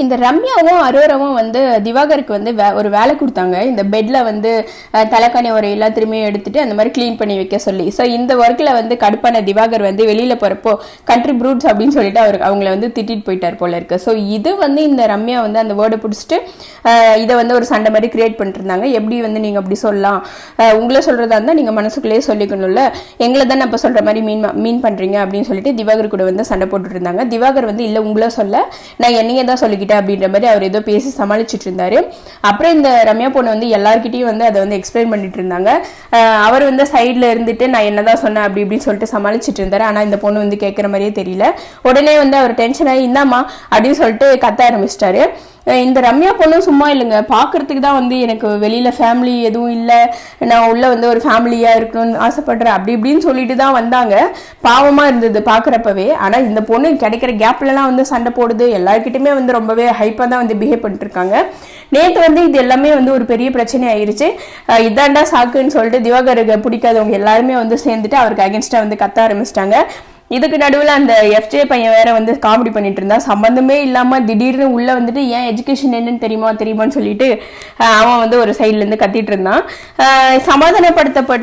இந்த ரம்யாவும் அரோராவும் வந்து திவாகருக்கு வந்து ஒரு வேலை கொடுத்தாங்க. இந்த பெட்ல வந்து தலைக்காணி ஒரு எல்லாத்தையுமே எடுத்துட்டு அந்த மாதிரி கிளீன் பண்ணி வைக்க சொல்லி. ஸோ இந்த ஒர்க்கில் வந்து கடுப்பான திவாகர் வந்து வெளியில போறப்போ கண்ட்ரி ப்ரூட்ஸ் அப்படின்னு சொல்லிட்டு அவங்கள வந்து திட்டிட்டு போயிட்டார் போல இருக்கு. ஸோ இது வந்து இந்த ரம்யா வந்து அந்த வேர்டை பிடிச்சிட்டு இதை வந்து ஒரு சண்டை மாதிரி கிரியேட் பண்ணிட்டு இருந்தாங்க. எப்படி வந்து நீங்க அப்படி சொல்லலாம், உங்களை சொல்றதா இருந்தா நீங்க மனசுக்குள்ளேயே சொல்லிக்கணும்ல, எங்களை தான் அப்ப சொல்ற மாதிரி மீன் பண்றீங்க அப்படின்னு சொல்லிட்டு திவாகர் கூட வந்து சண்டை போட்டுட்டு இருந்தாங்க. திவாகர் வந்து இல்ல உங்களை சொல்ல, நான் என்னையே தான் சொல்லிக்கிட்டேன் அப்படின்ற மாதிரி அவர் ஏதோ பேசி சமாளிச்சுட்டு இருந்தாரு. அப்புறம் இந்த ரம்யா பொண்ணு வந்து எல்லார்கிட்டையும் வந்து அதை வந்து எக்ஸ்பிளைன் பண்ணிட்டு இருந்தாங்க. அவர் வந்து சைட்ல இருந்துட்டு நான் என்னதான் சொன்னேன் அப்படி இப்படின்னு சொல்லிட்டு சமாளிச்சுட்டு இருந்தாரு. ஆனா இந்த பொண்ணு வந்து கேட்கற மாதிரியே தெரியல. உடனே வந்து அவர் டென்ஷன் ஆகி இந்தாமா அப்படின்னு சொல்லிட்டு கத்த ஆரம்பிச்சிட்டாரு. இந்த ரம்யா பொண்ணும் சும்மா இல்லைங்க, பாக்குறதுக்கு தான் வந்து எனக்கு வெளியில ஃபேமிலி எதுவும் இல்லை, நான் உள்ள வந்து ஒரு ஃபேமிலியா இருக்கணும்னு ஆசைப்படுறேன் அப்படி இப்படின்னு சொல்லிட்டு தான் வந்தாங்க. பாவமா இருந்தது பாக்குறப்பவே. ஆனா இந்த பொண்ணு கிடைக்கிற கேப்லாம் வந்து சண்டை போடுது, எல்லாருக்கிட்டுமே வந்து ரொம்பவே ஹைப்பா தான் வந்து பிஹேவ் பண்ணிட்டு இருக்காங்க. நேற்று வந்து இது எல்லாமே வந்து ஒரு பெரிய பிரச்சனை ஆயிருச்சு. இதாண்டா சாக்குன்னு சொல்லிட்டு திவாகருக்கு பிடிக்காதவங்க எல்லாருமே வந்து சேர்ந்துட்டு அவருக்கு அகேன்ஸ்டா வந்து கத்த ஆரம்பிச்சிட்டாங்க. இதுக்கு நடுவில் அந்த எஃப்ஜே பையன் வேற வந்து காமெடி பண்ணிட்டு இருந்தா, சம்பந்தமே இல்லாம திடீர்னு உள்ள வந்துட்டு ஏன் எஜுகேஷன் என்னன்னு தெரியுமான்னு சொல்லிட்டு அவன் வந்து ஒரு சைட்ல இருந்து கத்திட்டு இருந்தான். சமாதானப்படுத்தப்பட்டு